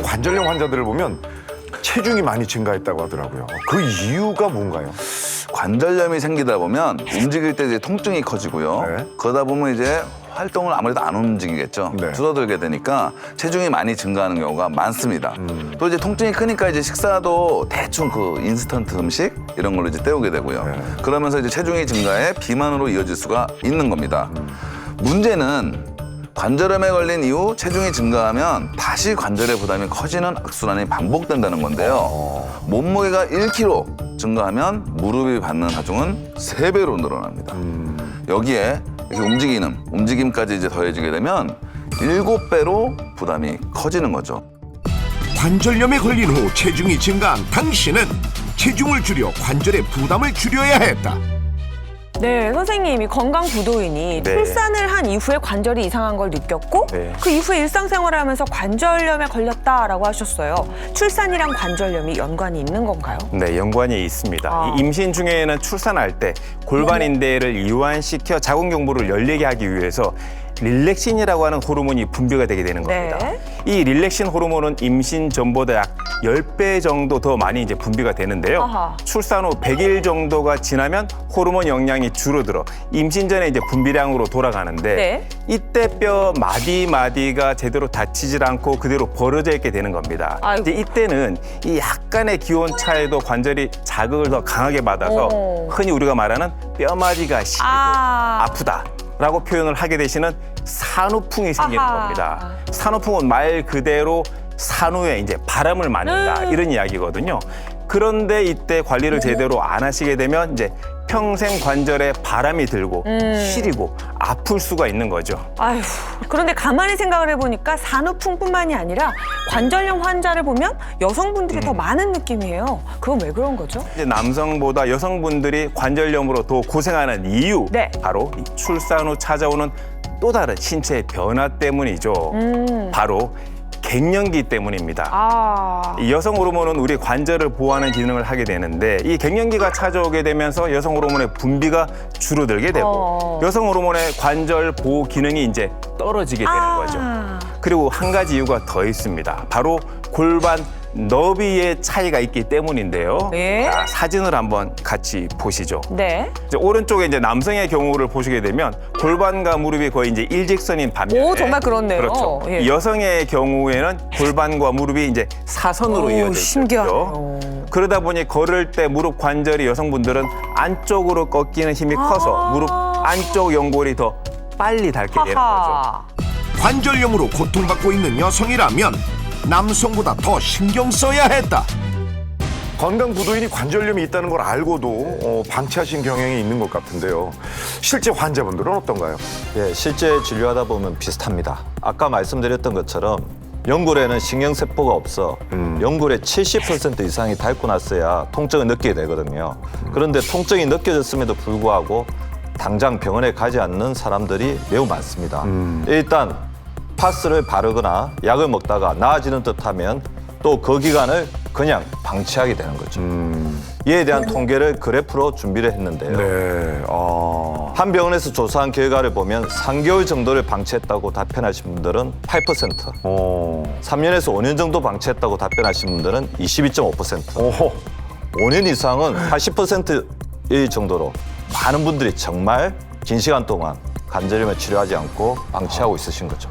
관절염 환자들을 보면 체중이 많이 증가했다고 하더라고요. 그 이유가 뭔가요? 관절염이 생기다 보면 움직일 때 이제 통증이 커지고요. 네. 그러다 보면 이제 활동을 아무래도 안 움직이겠죠. 네. 줄어들게 되니까 체중이 많이 증가하는 경우가 많습니다. 또 이제 통증이 크니까 이제 식사도 대충 그 인스턴트 음식 이런 걸로 이제 때우게 되고요. 네. 그러면서 이제 체중이 증가해 비만으로 이어질 수가 있는 겁니다. 문제는 관절염에 걸린 이후 체중이 증가하면 다시 관절의 부담이 커지는 악순환이 반복된다는 건데요. 몸무게가 1kg 증가하면 무릎이 받는 하중은 3배로 늘어납니다. 여기에 이렇게 움직임까지 이제 더해지게 되면 7배로 부담이 커지는 거죠. 관절염에 걸린 후 체중이 증가한 당신은 체중을 줄여 관절의 부담을 줄여야 했다. 네, 선생님이 건강부도인이 네. 출산을 한 이후에 관절이 이상한 걸 느꼈고 네. 그 이후에 일상생활을 하면서 관절염에 걸렸다라고 하셨어요. 출산이랑 관절염이 연관이 있는 건가요? 네, 연관이 있습니다. 아. 이 임신 중에는 출산할 때 골반 인대를 이완시켜 자궁 경부를 열리게 하기 위해서 릴렉신이라고 하는 호르몬이 분비가 되게 되는 겁니다. 네. 이 릴렉신 호르몬은 임신 전보다 약 10배 정도 더 많이 이제 분비가 되는데요. 아하. 출산 후 100일 정도가 지나면 호르몬 영양이 줄어들어 임신 전에 이제 분비량으로 돌아가는데 네. 이때 뼈 마디가 제대로 닫히질 않고 그대로 벌어져 있게 되는 겁니다. 아이고. 이제 이때는 이 약간의 기온 차에도 관절이 자극을 더 강하게 받아서 오. 흔히 우리가 말하는 뼈마디가 시리고 아. 아프다라고 표현을 하게 되시는 산후풍이 생기는 아하. 겁니다. 산후풍은 말 그대로 산후에 이제 바람을 맞는다 이런 이야기거든요. 그런데 이때 관리를 제대로 안 하시게 되면 이제 평생 관절에 바람이 들고 시리고 아플 수가 있는 거죠. 아휴, 그런데 가만히 생각을 해보니까 산후풍뿐만이 아니라 관절염 환자를 보면 여성분들이 더 많은 느낌이에요. 그건 왜 그런 거죠? 이제 남성보다 여성분들이 관절염으로 더 고생하는 이유 네. 바로 이 출산 후 찾아오는 또 다른 신체의 변화 때문이죠. 바로 갱년기 때문입니다. 아, 이 여성 호르몬은 우리 관절을 보호하는 기능을 하게 되는데 이 갱년기가 찾아오게 되면서 여성 호르몬의 분비가 줄어들게 되고 여성 호르몬의 관절 보호 기능이 이제 떨어지게 되는 거죠. 그리고 한 가지 이유가 더 있습니다. 바로 골반 너비의 차이가 있기 때문인데요. 예? 자, 사진을 한번 같이 보시죠. 네. 이제 오른쪽에 이제 남성의 경우를 보시게 되면 골반과 무릎이 거의 이제 일직선인 반면에 오, 정말 그렇네요. 그렇죠. 예. 이 여성의 경우에는 골반과 무릎이 이제 사선으로 오, 이어져 있죠. 신기하네요. 그러다 보니 걸을 때 무릎 관절이 여성분들은 안쪽으로 꺾이는 힘이 커서 무릎 안쪽 연골이 더 빨리 닳게 되는 거죠. 하하. 관절염으로 고통받고 있는 여성이라면 남성보다 더 신경 써야 했다. 건강부도인이 관절염이 있다는 걸 알고도 방치하신 경향이 있는 것 같은데요. 실제 환자분들은 어떤가요? 예, 실제 진료하다 보면 비슷합니다. 아까 말씀드렸던 것처럼 연골에는 신경세포가 없어 연골의 70% 이상이 닳고 났어야 통증을 느끼게 되거든요. 그런데 통증이 느껴졌음에도 불구하고 당장 병원에 가지 않는 사람들이 매우 많습니다. 일단 파스를 바르거나 약을 먹다가 나아지는 듯하면 또 그 기간을 그냥 방치하게 되는 거죠. 이에 대한 통계를 그래프로 준비를 했는데요. 네. 한 병원에서 조사한 결과를 보면 3개월 정도를 방치했다고 답변하신 분들은 8%, 3년에서 5년 정도 방치했다고 답변하신 분들은 22.5%, 오호. 5년 이상은 80%일 정도로 많은 분들이 정말 긴 시간 동안 관절염을 치료하지 않고 방치하고 있으신 거죠.